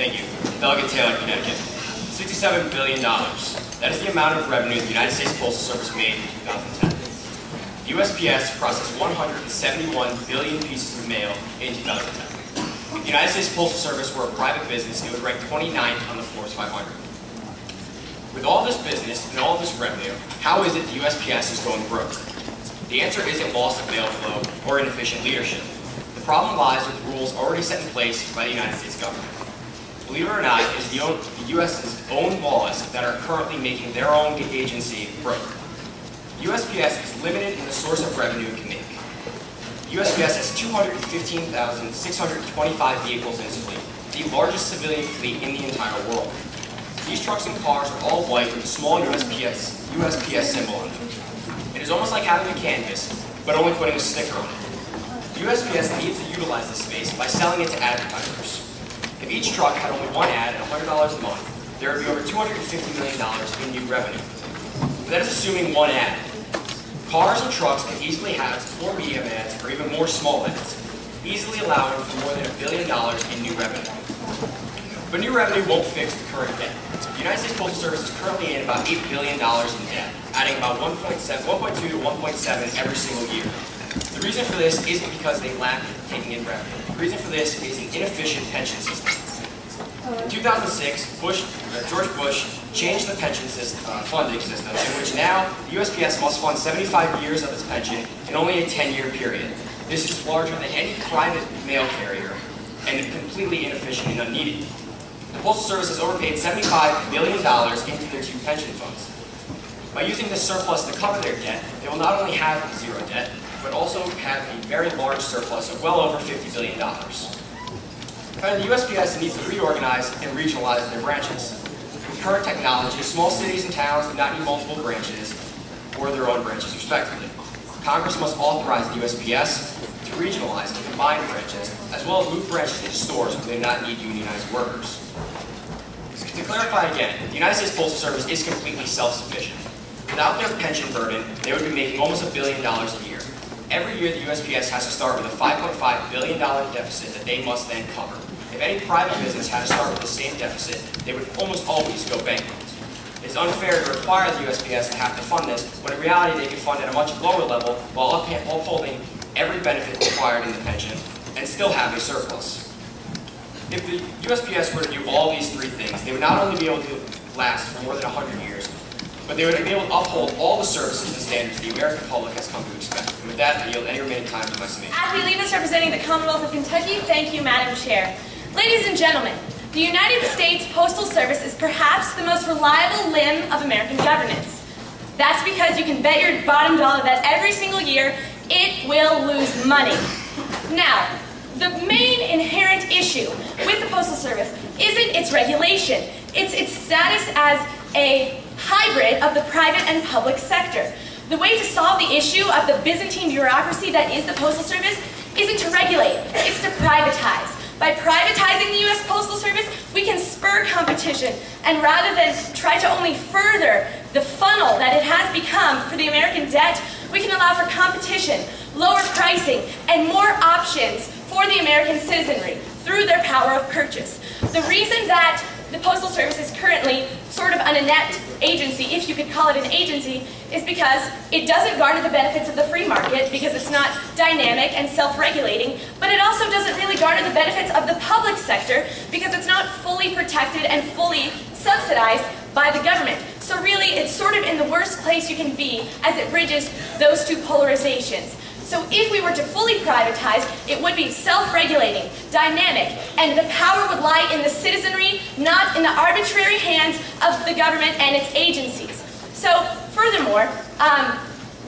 Thank you. Delegate Taylor, Connecticut. $67 billion. That is the amount of revenue the United States Postal Service made in 2010. The USPS processed 171 billion pieces of mail in 2010. If the United States Postal Service were a private business, it would rank 29th on the Forbes 500. With all this business and all this revenue, how is it the USPS is going broke? The answer isn't loss of mail flow or inefficient leadership. The problem lies with rules already set in place by the United States government. Believe it or not, it is the U.S.'s own laws that are currently making their own agency broke. USPS is limited in the source of revenue it can make. USPS has 215,625 vehicles in its fleet, the largest civilian fleet in the entire world. These trucks and cars are all white with a small USPS symbol on them. It is almost like having a canvas, but only putting a sticker on it. USPS needs to utilize this space by selling it to advertisers. If each truck had only one ad at $100 a month, there would be over $250 million in new revenue. But that is assuming one ad. Cars and trucks can easily have 4 medium ads or even more small ads, easily allowing for more than $1 billion in new revenue. But new revenue won't fix the current debt. The United States Postal Service is currently in about $8 billion in debt, adding about 1.2 to 1.7 every single year. The reason for this isn't because they lack taking in revenue. The reason for this is an inefficient pension system. In 2006, George Bush changed the pension funding system, in which now the USPS must fund 75 years of its pension in only a 10-year period. This is larger than any private mail carrier and completely inefficient and unneeded. The Postal Service has overpaid $75 billion into their 2 pension funds. By using this surplus to cover their debt, they will not only have zero debt, but also have a very large surplus of well over $50 billion. Finally, the USPS needs to reorganize and regionalize their branches. With current technology, small cities and towns do not need multiple branches or their own branches respectively. Congress must authorize the USPS to regionalize and combine branches, as well as move branches into stores where they do not need unionized workers. To clarify again, the United States Postal Service is completely self-sufficient. Without their pension burden, they would be making almost $1 billion a year. Every year, the USPS has to start with a $5.5 billion deficit that they must then cover. If any private business had to start with the same deficit, they would almost always go bankrupt. It is unfair to require the USPS to have to fund this, when in reality they can fund at a much lower level while upholding every benefit required in the pension and still have a surplus. If the USPS were to do all these 3 things, they would not only be able to last for more than 100 years, but they would be able to uphold all the services and standards the American public has come to expect. And with that, I yield any remaining time to my summation. As we leave us representing the Commonwealth of Kentucky, thank you, Madam Chair. Ladies and gentlemen, the United States Postal Service is perhaps the most reliable limb of American governance. That's because you can bet your bottom dollar that every single year it will lose money. Now, the main inherent issue with the Postal Service isn't its regulation. It's its status as a hybrid of the private and public sector. The way to solve the issue of the Byzantine bureaucracy that is the Postal Service isn't to regulate, it's to privatize. By privatizing the U.S. Postal Service, we can spur competition, and rather than try to only further the funnel that it has become for the American debt, we can allow for competition, lower pricing, and more options for the American citizenry through their power of purchase. The reason that the Postal Service is currently sort of an inept agency, if you could call it an agency, is because it doesn't garner the benefits of the free market because it's not dynamic and self-regulating, but it also doesn't really garner the benefits of the public sector because it's not fully protected and fully subsidized by the government. So really, it's sort of in the worst place you can be as it bridges those 2 polarizations. So if we were to fully privatize, it would be self-regulating, dynamic, and the power would lie in the citizenry, not in the arbitrary hands of the government and its agencies. So furthermore,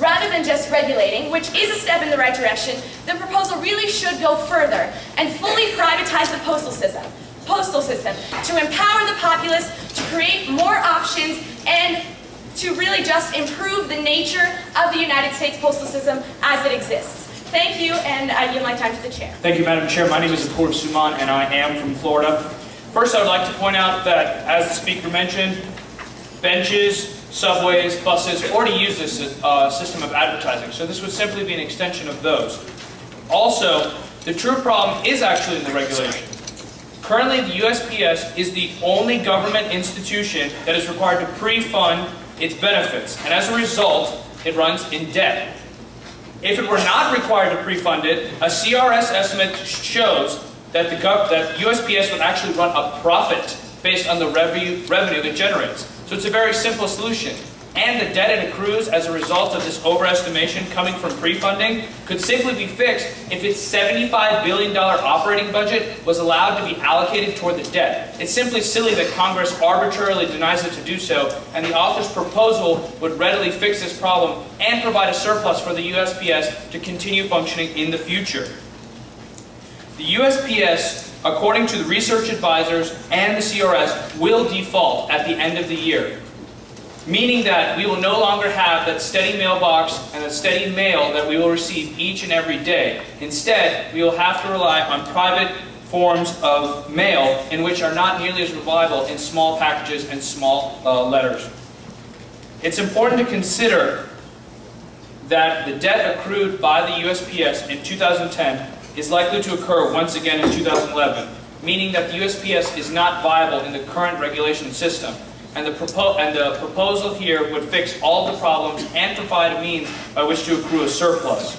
rather than just regulating, which is a step in the right direction, the proposal really should go further and fully privatize the postal system to empower the populace, to create more options, and to really just improve the nature of the United States postal system as it exists. Thank you, and I yield my time to the chair. Thank you, Madam Chair. My name is Apoorv Suman, and I am from Florida. First, I would like to point out that, as the speaker mentioned, benches, subways, buses already use this system of advertising, so this would simply be an extension of those. Also, the true problem is actually in the regulation. Currently, the USPS is the only government institution that is required to pre-fund its benefits, and as a result, it runs in debt. If it were not required to pre-fund it, a CRS estimate shows that USPS would actually run a profit based on the revenue it generates. So it's a very simple solution. And the debt it accrues as a result of this overestimation coming from pre-funding could simply be fixed if its $75 billion operating budget was allowed to be allocated toward the debt. It's simply silly that Congress arbitrarily denies it to do so, and the author's proposal would readily fix this problem and provide a surplus for the USPS to continue functioning in the future. The USPS, according to the research advisors and the CRS, will default at the end of the year, meaning that we will no longer have that steady mailbox and that steady mail that we will receive each and every day. Instead, we will have to rely on private forms of mail in which are not nearly as reliable in small packages and small letters. It's important to consider that the debt accrued by the USPS in 2010 is likely to occur once again in 2011, meaning that the USPS is not viable in the current regulation system. And the proposal here would fix all the problems and provide a means by which to accrue a surplus.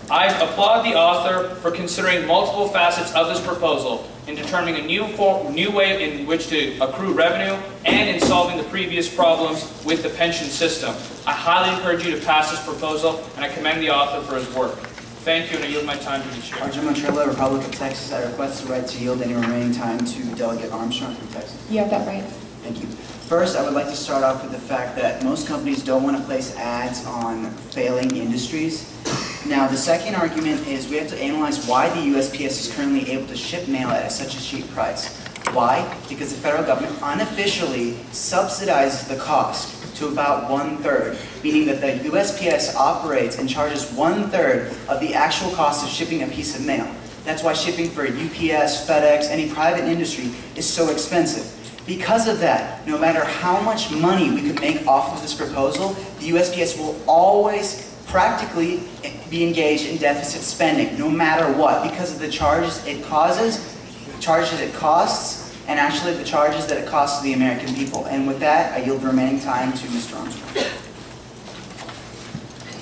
I applaud the author for considering multiple facets of this proposal in determining a new way in which to accrue revenue and in solving the previous problems with the pension system. I highly encourage you to pass this proposal, and I commend the author for his work. Thank you, and I yield my time to the chair. Arjun Montrello, Republic of Texas. I request the right to yield any remaining time to Delegate Armstrong from Texas. You have that right. Thank you. First, I would like to start off with the fact that most companies don't want to place ads on failing industries. Now, the second argument is we have to analyze why the USPS is currently able to ship mail at such a cheap price. Why? Because the federal government unofficially subsidizes the cost to about 1/3, meaning that the USPS operates and charges 1/3 of the actual cost of shipping a piece of mail. That's why shipping for UPS, FedEx, any private industry is so expensive. Because of that, no matter how much money we could make off of this proposal, the USPS will always practically be engaged in deficit spending, no matter what, because of the charges it causes, charges it costs, and actually the charges that it costs the American people. And with that, I yield the remaining time to Mr. Armstrong.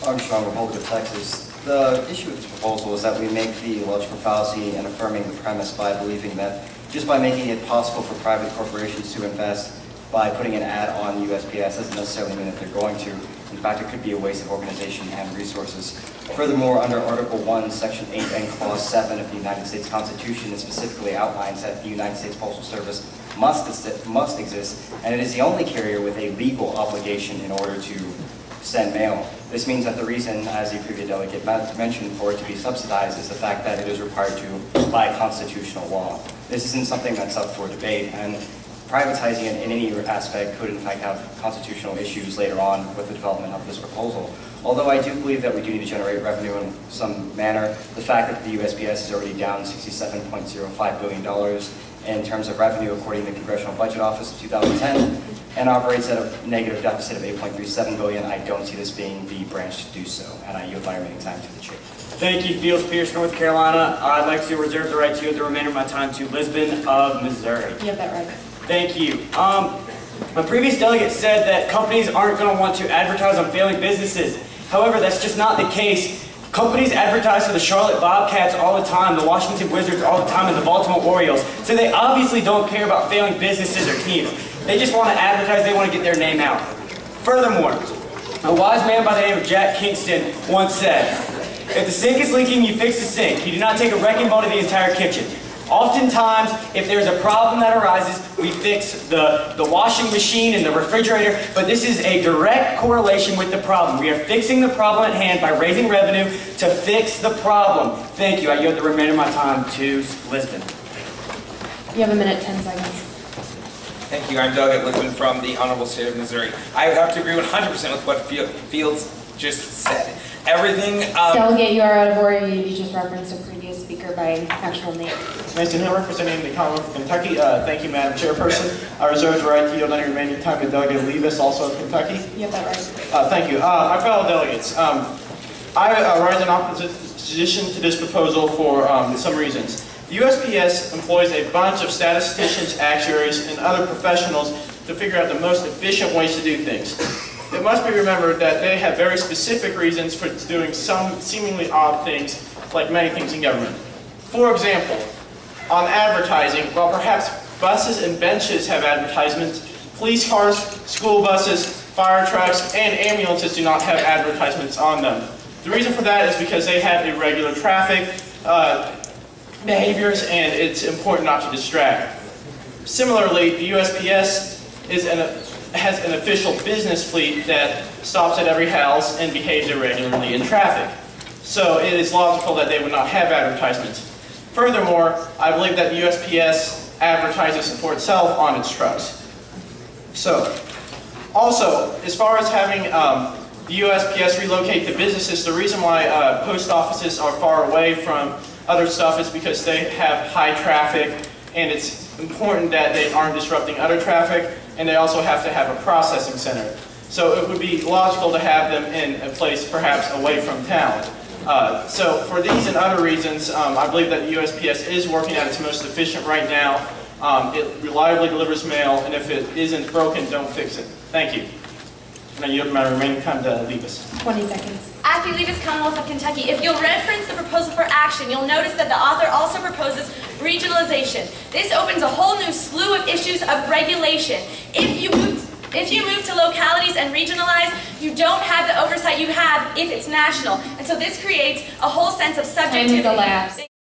Armstrong, Republic of Texas. The issue with this proposal is that we make the logical fallacy in affirming the premise by believing that just by making it possible for private corporations to invest by putting an ad on USPS doesn't necessarily mean that they're going to. In fact, it could be a waste of organization and resources. Furthermore, under Article 1, Section 8 and Clause 7 of the United States Constitution, it specifically outlines that the United States Postal Service must exist, and it is the only carrier with a legal obligation in order to send mail. This means that the reason, as the previous delegate mentioned, for it to be subsidized is the fact that it is required to by constitutional law. This isn't something that's up for debate, and privatizing it in any aspect could in fact have constitutional issues later on with the development of this proposal. Although I do believe that we do need to generate revenue in some manner, the fact that the USPS is already down $67.05 billion in terms of revenue according to the Congressional Budget Office of 2010 and operates at a negative deficit of $8.37 billion, I don't see this being the branch to do so, and I yield my remaining time to the chair. Thank you, Fields Pierce, North Carolina. I'd like to reserve the right to yield the remainder of my time to Lisbon of Missouri. You have that right. Thank you. A previous delegate said that companies aren't going to want to advertise on failing businesses. However, that's just not the case. Companies advertise for the Charlotte Bobcats all the time, the Washington Wizards all the time, and the Baltimore Orioles. So they obviously don't care about failing businesses or teams. They just want to advertise, they want to get their name out. Furthermore, a wise man by the name of Jack Kingston once said, "If the sink is leaking, you fix the sink. You do not take a wrecking ball to the entire kitchen." Oftentimes, if there's a problem that arises, we fix the washing machine and the refrigerator, but this is a direct correlation with the problem. We are fixing the problem at hand by raising revenue to fix the problem. Thank you. I yield the remainder of my time to Lisbon. You have a minute, 10 seconds. Thank you. I'm Delegate Lisbon from the Honorable State of Missouri. I would have to agree 100% with what Fields just said. Everything... Delegate, you are out of order. You just referenced a previous speaker by actual name. Mason Hill, representing the Commonwealth of Kentucky. Thank you, Madam Chairperson. I reserve the right to yield any remaining time to Delegate Levis, also of Kentucky. You have that right. Thank you. My fellow delegates, I rise in opposition to this proposal for some reasons. The USPS employs a bunch of statisticians, actuaries, and other professionals to figure out the most efficient ways to do things. It must be remembered that they have very specific reasons for doing some seemingly odd things, like many things in government. For example, on advertising, while perhaps buses and benches have advertisements, police cars, school buses, fire trucks, and ambulances do not have advertisements on them. The reason for that is because they have irregular traffic behaviors, and it's important not to distract. Similarly, the USPS has an official business fleet that stops at every house and behaves irregularly in traffic. So it is logical that they would not have advertisements. Furthermore, I believe that the USPS advertises for itself on its trucks. So, also, as far as having the USPS relocate the businesses, the reason why post offices are far away from other stuff is because they have high traffic, and it's important that they aren't disrupting other traffic, and they also have to have a processing center. So it would be logical to have them in a place perhaps away from town. So for these and other reasons, I believe that the USPS is working at its most efficient right now. It reliably delivers mail, and if it isn't broken, don't fix it. Thank you. And I yield my remaining time to Levis. 20 seconds. After Levis, Commonwealth of Kentucky, if you'll reference the proposal for action, you'll notice that the author also proposes regionalization. This opens a whole new slew of issues of regulation. If you move to localities and regionalize, you don't have the oversight you have if it's national. And so this creates a whole sense of subjectivity. Time has elapsed.